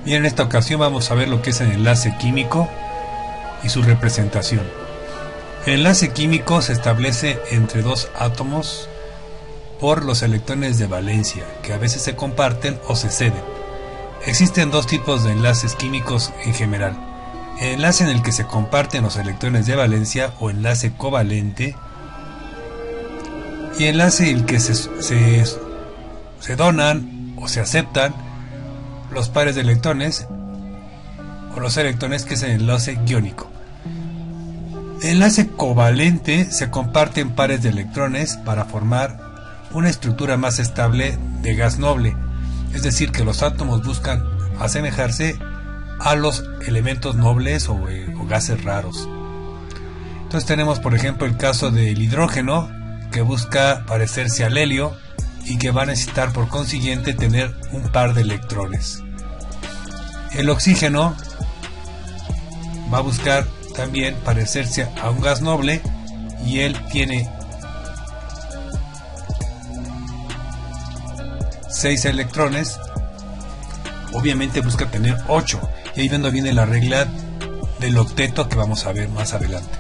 Bien, en esta ocasión vamos a ver lo que es el enlace químico y su representación. El enlace químico se establece entre dos átomos por los electrones de valencia, que a veces se comparten o se ceden. Existen dos tipos de enlaces químicos en general: el enlace en el que se comparten los electrones de valencia o enlace covalente, y el enlace en el que se donan o se aceptan los pares de electrones o los electrones, que es el enlace iónico. El enlace covalente se comparten pares de electrones para formar una estructura más estable de gas noble, es decir, que los átomos buscan asemejarse a los elementos nobles o gases raros. Entonces tenemos, por ejemplo, el caso del hidrógeno, que busca parecerse al helio y que va a necesitar por consiguiente tener un par de electrones. El oxígeno va a buscar también parecerse a un gas noble y él tiene 6 electrones, obviamente busca tener 8, y ahí viene la regla del octeto que vamos a ver más adelante.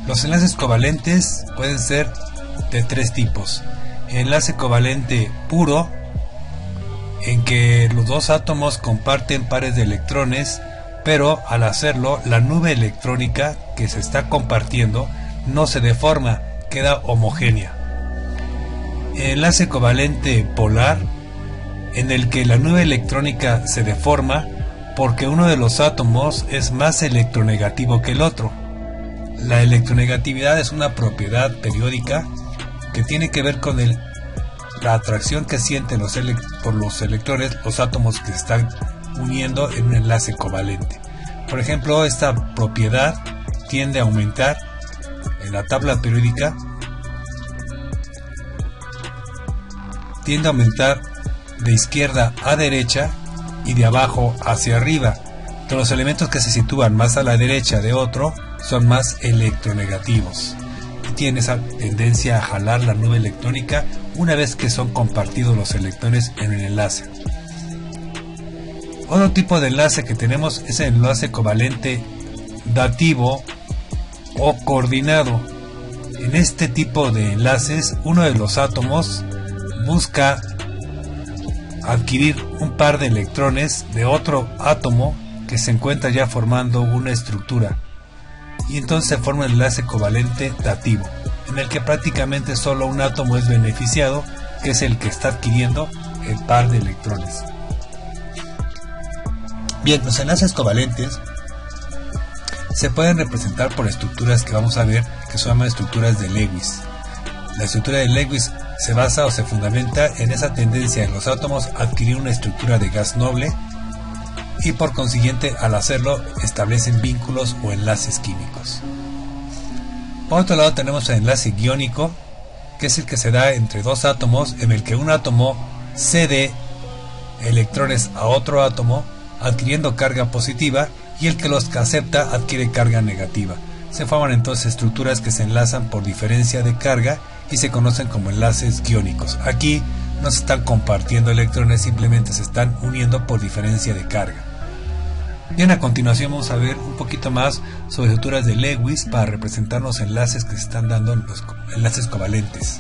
Los enlaces covalentes pueden ser de 3 tipos: enlace covalente puro, en que los dos átomos comparten pares de electrones, pero al hacerlo la nube electrónica que se está compartiendo no se deforma, queda homogénea. Enlace covalente polar, en el que la nube electrónica se deforma porque uno de los átomos es más electronegativo que el otro. La electronegatividad es una propiedad periódica que tiene que ver con la atracción que sienten por los electrones los átomos que se están uniendo en un enlace covalente. Por ejemplo, esta propiedad tiende a aumentar en la tabla periódica, tiende a aumentar de izquierda a derecha y de abajo hacia arriba. Todos los elementos que se sitúan más a la derecha de otro son más electronegativos y tienen esa tendencia a jalar la nube electrónica una vez que son compartidos los electrones en el enlace. Otro tipo de enlace que tenemos es el enlace covalente dativo o coordinado. En este tipo de enlaces, uno de los átomos busca adquirir un par de electrones de otro átomo que se encuentra ya formando una estructura, y entonces se forma el enlace covalente dativo, en el que prácticamente solo un átomo es beneficiado, que es el que está adquiriendo el par de electrones. Bien, los enlaces covalentes se pueden representar por estructuras que vamos a ver, que se llaman estructuras de Lewis. La estructura de Lewis se basa o se fundamenta en esa tendencia de los átomos a adquirir una estructura de gas noble, y por consiguiente al hacerlo establecen vínculos o enlaces químicos. Por otro lado tenemos el enlace iónico, que es el que se da entre dos átomos, en el que un átomo cede electrones a otro átomo adquiriendo carga positiva, y el que los acepta adquiere carga negativa. Se forman entonces estructuras que se enlazan por diferencia de carga y se conocen como enlaces iónicos. Aquí no se están compartiendo electrones, simplemente se están uniendo por diferencia de carga. Bien, a continuación vamos a ver un poquito más sobre estructuras de Lewis para representar los enlaces que se están dando en los enlaces covalentes.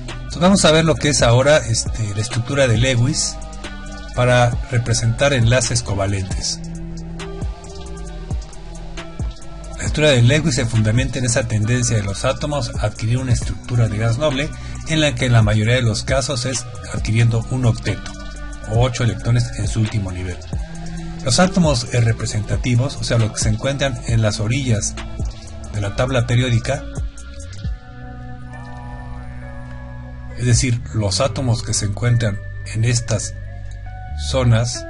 Entonces vamos a ver lo que es ahora la estructura de Lewis para representar enlaces covalentes. La estructura de Lewis se fundamenta en esa tendencia de los átomos a adquirir una estructura de gas noble, en la que en la mayoría de los casos es adquiriendo un octeto o 8 electrones en su último nivel. Los átomos representativos, o sea, los que se encuentran en las orillas de la tabla periódica, es decir, los átomos que se encuentran en estas zonas,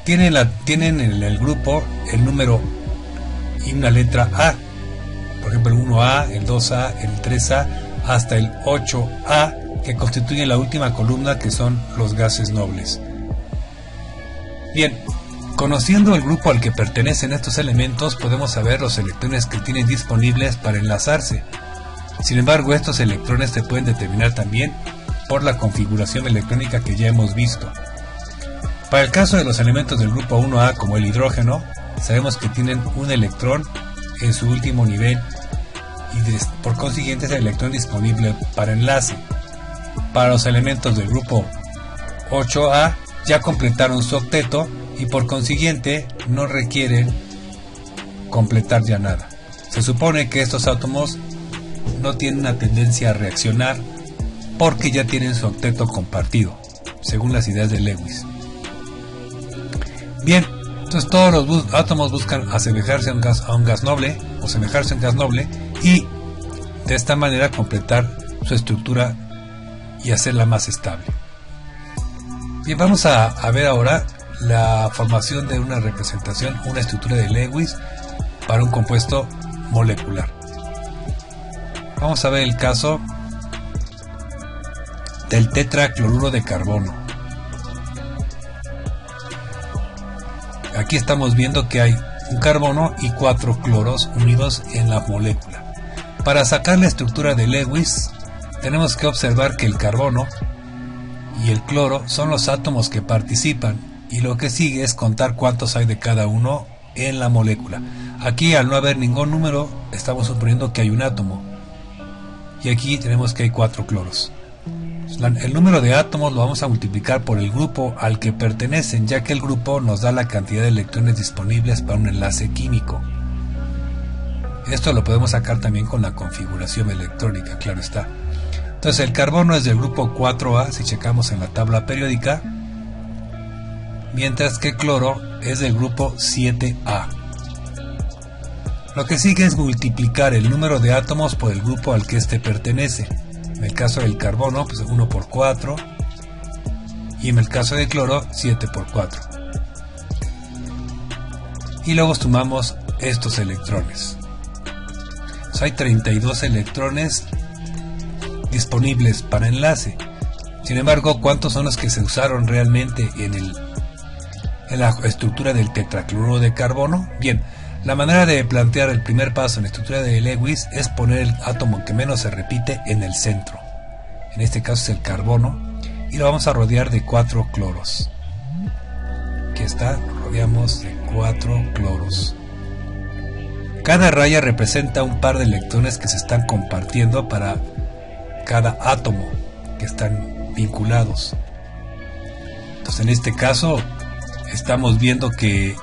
tienen en el grupo el número y una letra A. Por ejemplo, el 1A, el 2A, el 3A, hasta el 8A, que constituye la última columna, que son los gases nobles. Bien, conociendo el grupo al que pertenecen estos elementos, podemos saber los electrones que tienen disponibles para enlazarse. Sin embargo, estos electrones se pueden determinar también por la configuración electrónica que ya hemos visto. Para el caso de los elementos del grupo 1A, como el hidrógeno, sabemos que tienen un electrón en su último nivel y por consiguiente es el electrón disponible para enlace. Para los elementos del grupo 8A ya completaron su octeto y por consiguiente no requieren completar ya nada. Se supone que estos átomos no tienen una tendencia a reaccionar porque ya tienen su octeto compartido, según las ideas de Lewis. Bien, entonces todos los átomos buscan asemejarse a un gas noble o semejarse a un gas noble y de esta manera completar su estructura y hacerla más estable. Bien, vamos a ver ahora la formación de una representación, una estructura de Lewis para un compuesto molecular. Vamos a ver el caso del tetracloruro de carbono. Aquí estamos viendo que hay un carbono y 4 cloros unidos en la molécula. Para sacar la estructura de Lewis, tenemos que observar que el carbono y el cloro son los átomos que participan y lo que sigue es contar cuántos hay de cada uno en la molécula. Aquí, al no haber ningún número, estamos suponiendo que hay un átomo y aquí tenemos que hay 4 cloros. El número de átomos lo vamos a multiplicar por el grupo al que pertenecen, ya que el grupo nos da la cantidad de electrones disponibles para un enlace químico. Esto lo podemos sacar también con la configuración electrónica, claro está. Entonces el carbono es del grupo 4A, si checamos en la tabla periódica, mientras que el cloro es del grupo 7A. Lo que sigue es multiplicar el número de átomos por el grupo al que éste pertenece. En el caso del carbono, pues 1 por 4, y en el caso del cloro, 7 por 4. Y luego sumamos estos electrones. Entonces, hay 32 electrones disponibles para enlace. Sin embargo, ¿cuántos son los que se usaron realmente en la estructura del tetracloruro de carbono? Bien, la manera de plantear el primer paso en la estructura de Lewis es poner el átomo que menos se repite en el centro. En este caso es el carbono y lo vamos a rodear de 4 cloros. Aquí está, lo rodeamos de 4 cloros. Cada raya representa un par de electrones que se están compartiendo para cada átomo que están vinculados. Entonces en este caso estamos viendo que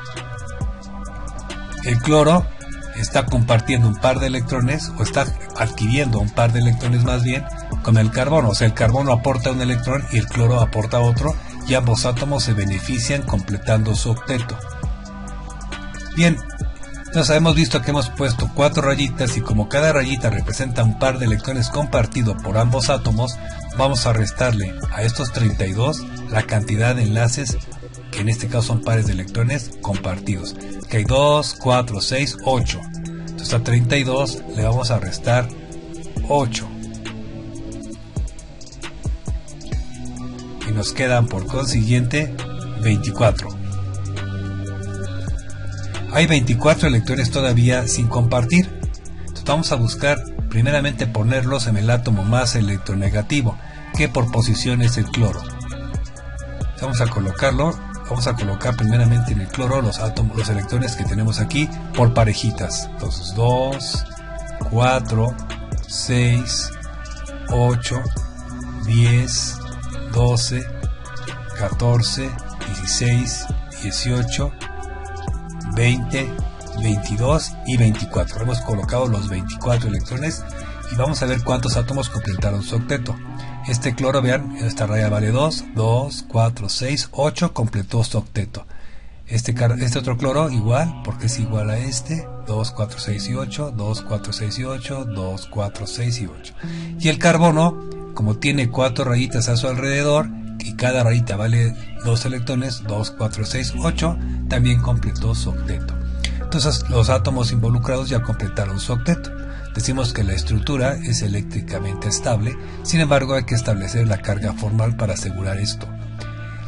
el cloro está compartiendo un par de electrones, o está adquiriendo un par de electrones más bien, con el carbono. O sea, el carbono aporta un electrón y el cloro aporta otro, y ambos átomos se benefician completando su octeto. Bien, entonces hemos visto que hemos puesto 4 rayitas, y como cada rayita representa un par de electrones compartido por ambos átomos, vamos a restarle a estos 32 la cantidad de enlaces, que en este caso son pares de electrones compartidos. Que hay 2, 4, 6, 8. Entonces a 32 le vamos a restar 8. Y nos quedan por consiguiente 24. Hay 24 electrones todavía sin compartir. Entonces vamos a buscar primeramente ponerlos en el átomo más electronegativo, que por posición es el cloro. Vamos a colocarlo. Vamos a colocar primeramente en el cloro los electrones que tenemos aquí por parejitas. Entonces 2, 4, 6, 8, 10, 12, 14, 16, 18, 20, 22 y 24. Hemos colocado los 24 electrones y vamos a ver cuántos átomos completaron su octeto. Este cloro, vean, esta raya vale 2, 2, 4, 6, 8, completó su octeto. Este otro cloro igual, porque es igual a este, 2, 4, 6 y 8, 2, 4, 6 y 8, 2, 4, 6 y 8. Y el carbono, como tiene 4 rayitas a su alrededor, y cada rayita vale 2 electrones, 2, 4, 6, 8, también completó su octeto. Entonces los átomos involucrados ya completaron su octeto. Decimos que la estructura es eléctricamente estable, sin embargo hay que establecer la carga formal para asegurar esto.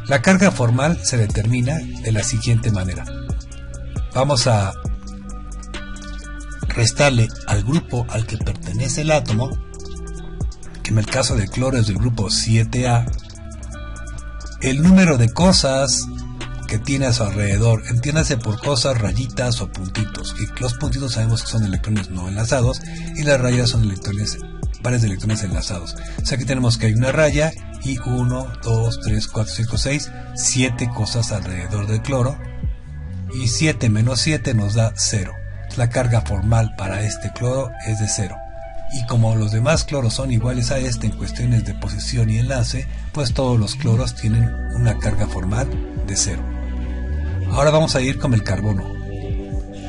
La carga formal se determina de la siguiente manera. Vamos a restarle al grupo al que pertenece el átomo, que en el caso del cloro es del grupo 7A, el número de cosas que tiene a su alrededor, entiéndase por cosas, rayitas o puntitos, y los puntitos sabemos que son electrones no enlazados y las rayas son electrones, pares de electrones enlazados. O sea, aquí tenemos que hay una raya y 1, 2, 3, 4, 5, 6, 7 cosas alrededor del cloro, y 7 menos 7 nos da 0. La carga formal para este cloro es de 0. Y como los demás cloros son iguales a este en cuestiones de posición y enlace, pues todos los cloros tienen una carga formal de 0. Ahora vamos a ir con el carbono.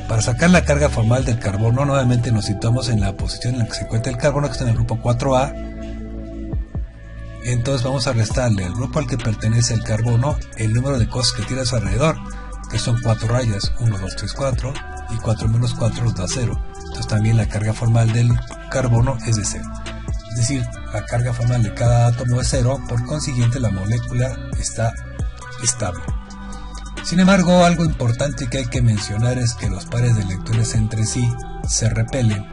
Para sacar la carga formal del carbono, nuevamente nos situamos en la posición en la que se encuentra el carbono, que está en el grupo 4A. Entonces vamos a restarle al grupo al que pertenece el carbono el número de cosas que tiene a su alrededor, que son 4 rayas, 1, 2, 3, 4, y 4 menos 4 nos da 0. Entonces también la carga formal del carbono es de 0. Es decir, la carga formal de cada átomo es 0, por consiguiente la molécula está estable. Sin embargo, algo importante que hay que mencionar es que los pares de electrones entre sí se repelen,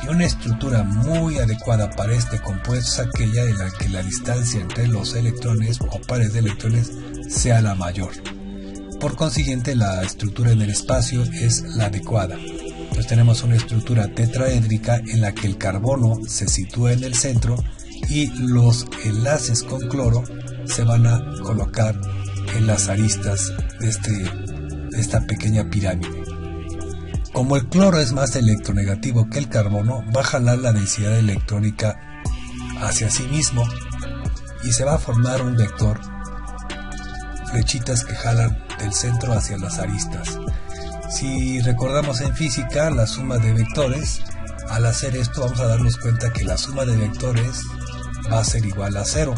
y una estructura muy adecuada para este compuesto es aquella en la que la distancia entre los electrones o pares de electrones sea la mayor. Por consiguiente, la estructura en el espacio es la adecuada. Entonces tenemos una estructura tetraédrica en la que el carbono se sitúa en el centro y los enlaces con cloro se van a colocar en las aristas de esta pequeña pirámide. Como el cloro es más electronegativo que el carbono, va a jalar la densidad electrónica hacia sí mismo y se va a formar un vector, flechitas que jalan del centro hacia las aristas. Si recordamos en física la suma de vectores, al hacer esto vamos a darnos cuenta que la suma de vectores va a ser igual a 0,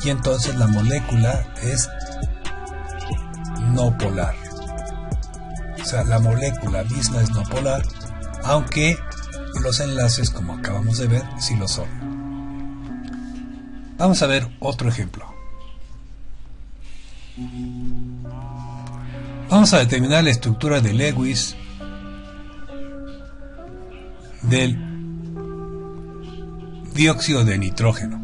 y entonces la molécula es no polar. O sea, la molécula misma es no polar, aunque los enlaces, como acabamos de ver, sí lo son. Vamos a ver otro ejemplo. Vamos a determinar la estructura de Lewis del dióxido de nitrógeno.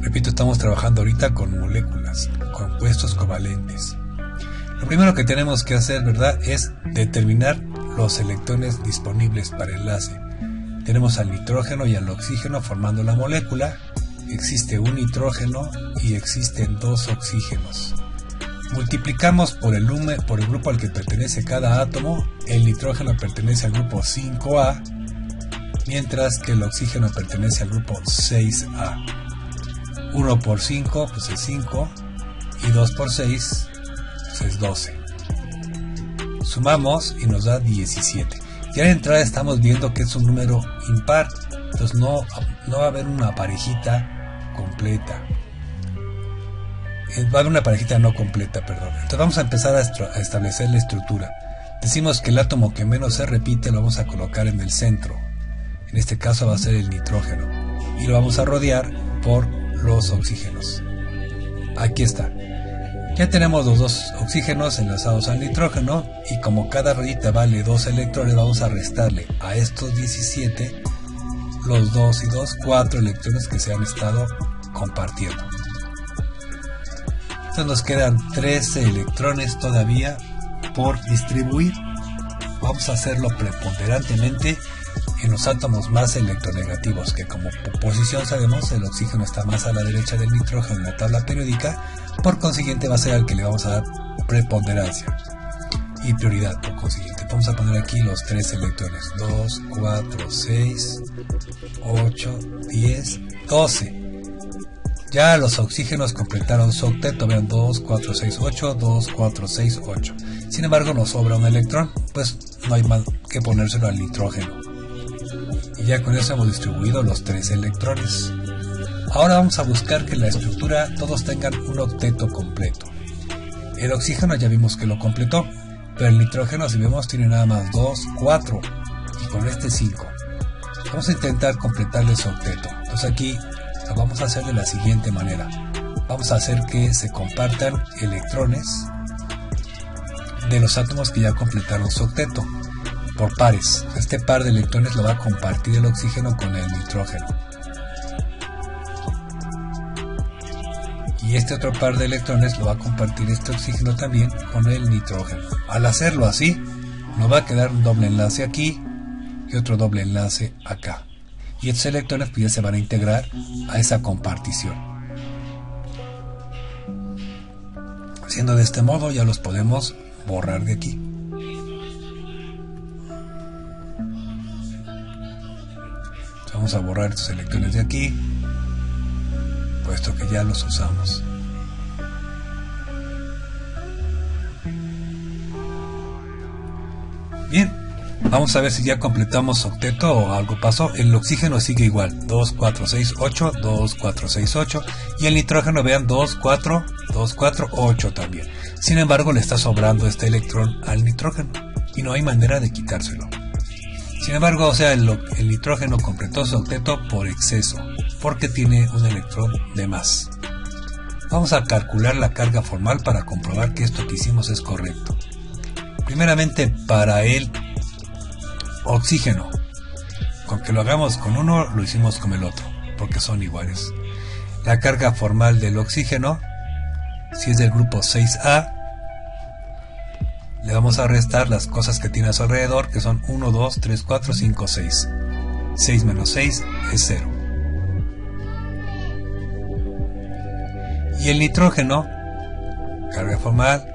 Repito, estamos trabajando ahorita con moléculas, compuestos covalentes. Lo primero que tenemos que hacer, ¿verdad?, es determinar los electrones disponibles para enlace. Tenemos al nitrógeno y al oxígeno formando la molécula. Existe un nitrógeno y existen 2 oxígenos. Multiplicamos por el grupo al que pertenece cada átomo. El nitrógeno pertenece al grupo 5A, mientras que el oxígeno pertenece al grupo 6A. 1 por 5 pues es 5, y 2 por 6 pues es 12. Sumamos y nos da 17. Ya de entrada estamos viendo que es un número impar, entonces no va a haber una parejita completa. Va a haber una parejita no completa, perdón. Entonces vamos a empezar a establecer la estructura. Decimos que el átomo que menos se repite lo vamos a colocar en el centro. En este caso va a ser el nitrógeno. Y lo vamos a rodear por los oxígenos. Aquí está. Ya tenemos los 2 oxígenos enlazados al nitrógeno, y como cada rayita vale 2 electrones, vamos a restarle a estos 17 los 2 y 2, 4 electrones que se han estado compartiendo. Entonces nos quedan 13 electrones todavía por distribuir. Vamos a hacerlo preponderantemente en los átomos más electronegativos, que como posición sabemos el oxígeno está más a la derecha del nitrógeno en la tabla periódica, por consiguiente va a ser al que le vamos a dar preponderancia y prioridad. Por consiguiente vamos a poner aquí los 3 electrones: 2, 4, 6, 8, 10, 12. Ya los oxígenos completaron su octeto, vean, 2, 4, 6, 8, 2, 4, 6, 8. Sin embargo nos sobra un electrón, pues no hay más que ponérselo al nitrógeno. Y ya con eso hemos distribuido los 3 electrones. Ahora vamos a buscar que la estructura todos tengan un octeto completo. El oxígeno ya vimos que lo completó, pero el nitrógeno, si vemos, tiene nada más 2, 4 y con este 5. Vamos a intentar completarle su octeto. Entonces aquí lo vamos a hacer de la siguiente manera. Vamos a hacer que se compartan electrones de los átomos que ya completaron su octeto por pares. Este par de electrones lo va a compartir el oxígeno con el nitrógeno. Y este otro par de electrones lo va a compartir este oxígeno también con el nitrógeno. Al hacerlo así, nos va a quedar un doble enlace aquí y otro doble enlace acá. Y estos electrones pues ya se van a integrar a esa compartición. Haciendo de este modo ya los podemos borrar de aquí. Vamos a borrar estos electrones de aquí, puesto que ya los usamos. Bien, vamos a ver si ya completamos octeto o algo pasó. El oxígeno sigue igual, 2, 4, 6, 8, 2, 4, 6, 8. Y el nitrógeno, vean, 2, 4, 2, 4, 8 también. Sin embargo, le está sobrando este electrón al nitrógeno y no hay manera de quitárselo. Sin embargo, o sea, el nitrógeno completó su octeto por exceso, porque tiene un electrón de más. Vamos a calcular la carga formal para comprobar que esto que hicimos es correcto. Primeramente, para el oxígeno, con que lo hagamos con uno, lo hicimos con el otro, porque son iguales. La carga formal del oxígeno, si es del grupo 6A, le vamos a restar las cosas que tiene a su alrededor, que son 1, 2, 3, 4, 5, 6. 6 menos 6 es 0. Y el nitrógeno, carga formal,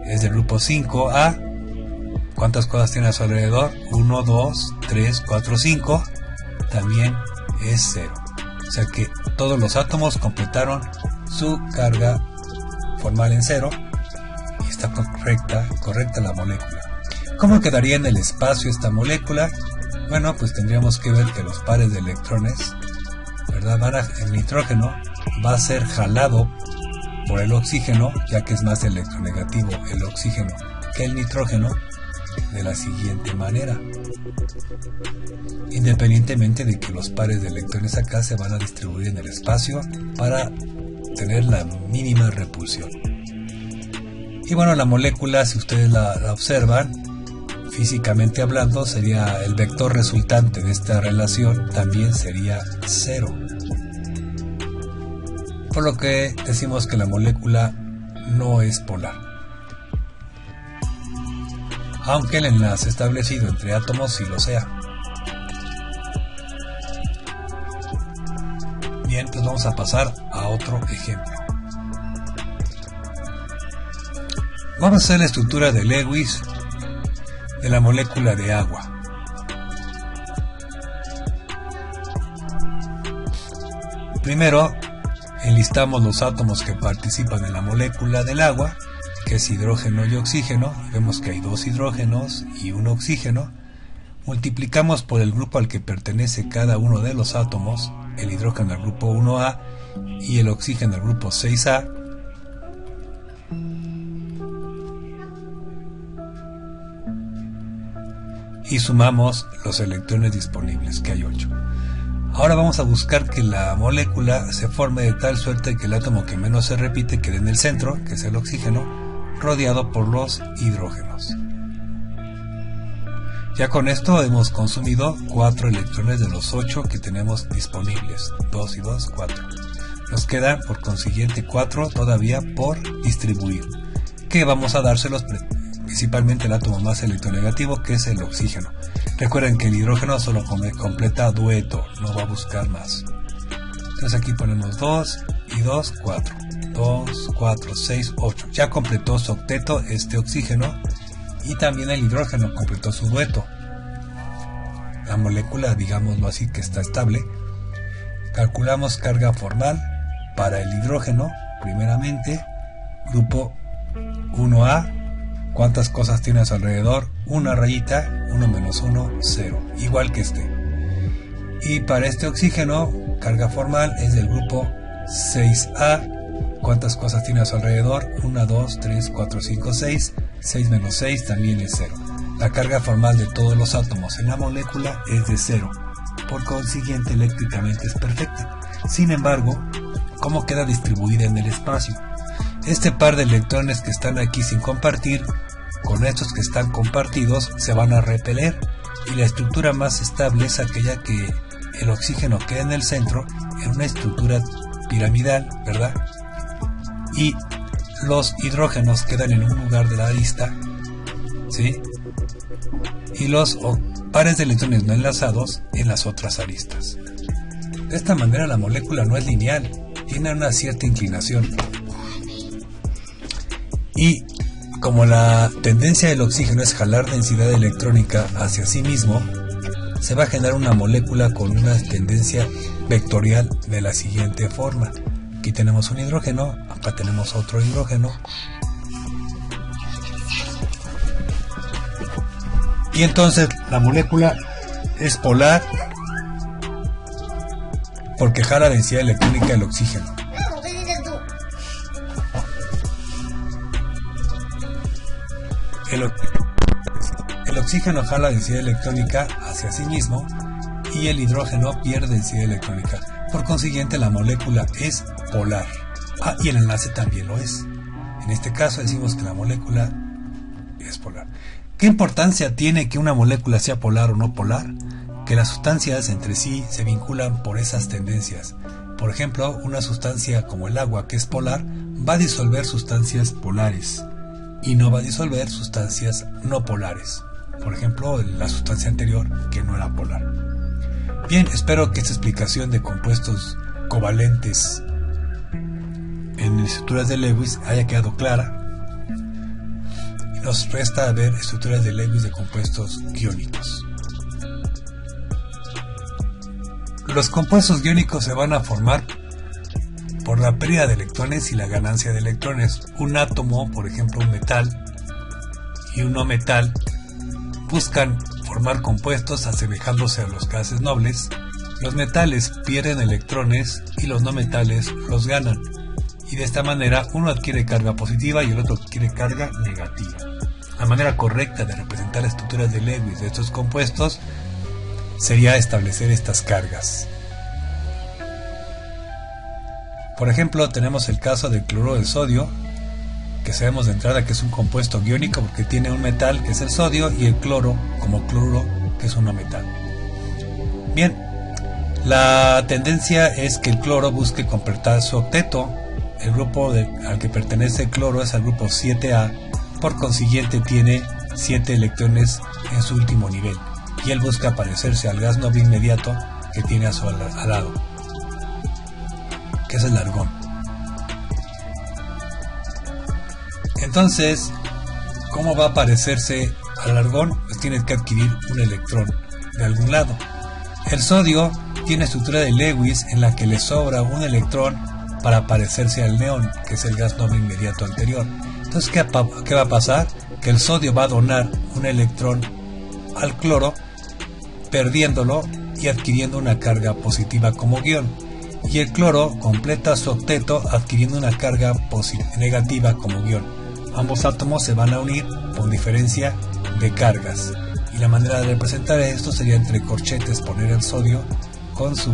es del grupo 5A. ¿Cuántas cosas tiene a su alrededor? 1, 2, 3, 4, 5. También es 0. O sea que todos los átomos completaron su carga formal en 0. Y está correcta la molécula. ¿Cómo quedaría en el espacio esta molécula? Bueno, pues tendríamos que ver que los pares de electrones, ¿verdad? El nitrógeno va a ser jalado por el oxígeno, ya que es más electronegativo el oxígeno que el nitrógeno, de la siguiente manera. Independientemente de que los pares de electrones acá se van a distribuir en el espacio para tener la mínima repulsión. Y bueno, la molécula, si ustedes la observan, físicamente hablando, sería el vector resultante de esta relación, también sería 0. Por lo que decimos que la molécula no es polar. Aunque el enlace establecido entre átomos sí lo sea. Bien, pues vamos a pasar a otro ejemplo. Vamos a hacer la estructura de Lewis de la molécula de agua. Primero, enlistamos los átomos que participan en la molécula del agua, que es hidrógeno y oxígeno. Vemos que hay 2 hidrógenos y 1 oxígeno. Multiplicamos por el grupo al que pertenece cada uno de los átomos, el hidrógeno al grupo 1A y el oxígeno al grupo 6A. Y sumamos los electrones disponibles, que hay 8. Ahora vamos a buscar que la molécula se forme de tal suerte que el átomo que menos se repite quede en el centro, que es el oxígeno, rodeado por los hidrógenos. Ya con esto hemos consumido 4 electrones de los 8 que tenemos disponibles. 2 y 2, 4. Nos quedan por consiguiente 4 todavía por distribuir, que vamos a dárselos principalmente el átomo más electronegativo, que es el oxígeno. Recuerden que el hidrógeno solo completa dueto, no va a buscar más. Entonces aquí ponemos 2 y 2, 4. 2, 4, 6, 8. Ya completó su octeto este oxígeno y también el hidrógeno completó su dueto. La molécula, digámoslo así, que está estable. Calculamos carga formal para el hidrógeno, primeramente, grupo 1A. ¿Cuántas cosas tiene a su alrededor? Una rayita, 1 menos 1, 0, igual que este. Y para este oxígeno, carga formal es del grupo 6A. ¿Cuántas cosas tiene a su alrededor? 1, 2, 3, 4, 5, 6. 6 menos 6 también es 0. La carga formal de todos los átomos en la molécula es de 0. Por consiguiente, eléctricamente es perfecta. Sin embargo, ¿cómo queda distribuida en el espacio? Este par de electrones que están aquí sin compartir, con estos que están compartidos, se van a repeler. Y la estructura más estable es aquella que el oxígeno queda en el centro, en una estructura piramidal, ¿verdad? Y los hidrógenos quedan en un lugar de la arista, ¿sí? Y los pares de electrones no enlazados en las otras aristas. De esta manera la molécula no es lineal, tiene una cierta inclinación. Y como la tendencia del oxígeno es jalar densidad electrónica hacia sí mismo, se va a generar una molécula con una tendencia vectorial de la siguiente forma. Aquí tenemos un hidrógeno, acá tenemos otro hidrógeno. Y entonces la molécula es polar porque jala densidad electrónica del oxígeno. El oxígeno jala densidad electrónica hacia sí mismo y el hidrógeno pierde densidad electrónica. Por consiguiente, la molécula es polar. Y el enlace también lo es. En este caso decimos que la molécula es polar. ¿Qué importancia tiene que una molécula sea polar o no polar? Que las sustancias entre sí se vinculan por esas tendencias. Por ejemplo, una sustancia como el agua, que es polar, va a disolver sustancias polares y no va a disolver sustancias no polares. Por ejemplo, la sustancia anterior que no era polar. Bien, espero que esta explicación de compuestos covalentes en estructuras de Lewis haya quedado clara. Nos resta ver estructuras de Lewis de compuestos iónicos. Los compuestos iónicos se van a formar por la pérdida de electrones y la ganancia de electrones. Un átomo, por ejemplo un metal y un no metal, buscan formar compuestos asemejándose a los gases nobles. Los metales pierden electrones y los no metales los ganan. Y de esta manera uno adquiere carga positiva y el otro adquiere carga negativa. La manera correcta de representar las estructuras de Lewis de estos compuestos sería establecer estas cargas. Por ejemplo, tenemos el caso del cloruro de sodio, que sabemos de entrada que es un compuesto iónico porque tiene un metal que es el sodio y el cloro como cloruro que es un no metal. Bien, la tendencia es que el cloro busque completar su octeto. El grupo al que pertenece el cloro es el grupo 7A, por consiguiente tiene 7 electrones en su último nivel y él busca parecerse al gas noble inmediato que tiene a su al lado, que es el argón. Entonces, ¿cómo va a parecerse al argón? Pues tiene que adquirir un electrón de algún lado. El sodio tiene estructura de Lewis en la que le sobra un electrón para parecerse al neón, que es el gas noble inmediato anterior. Entonces, ¿qué va a pasar? Que el sodio va a donar un electrón al cloro, perdiéndolo y adquiriendo una carga positiva como guión. Y el cloro completa su octeto adquiriendo una carga negativa como guión. Ambos átomos se van a unir por diferencia de cargas. Y la manera de representar esto sería entre corchetes poner el sodio con su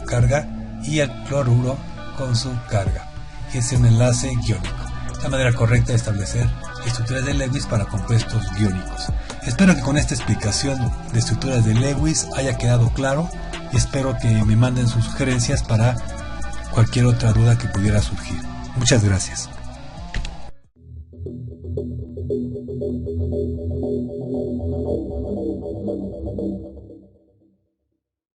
carga y el cloruro con su carga. Y es un enlace iónico. La manera correcta de establecer estructuras de Lewis para compuestos iónicos. Espero que con esta explicación de estructuras de Lewis haya quedado claro y espero que me manden sus sugerencias para cualquier otra duda que pudiera surgir. Muchas gracias.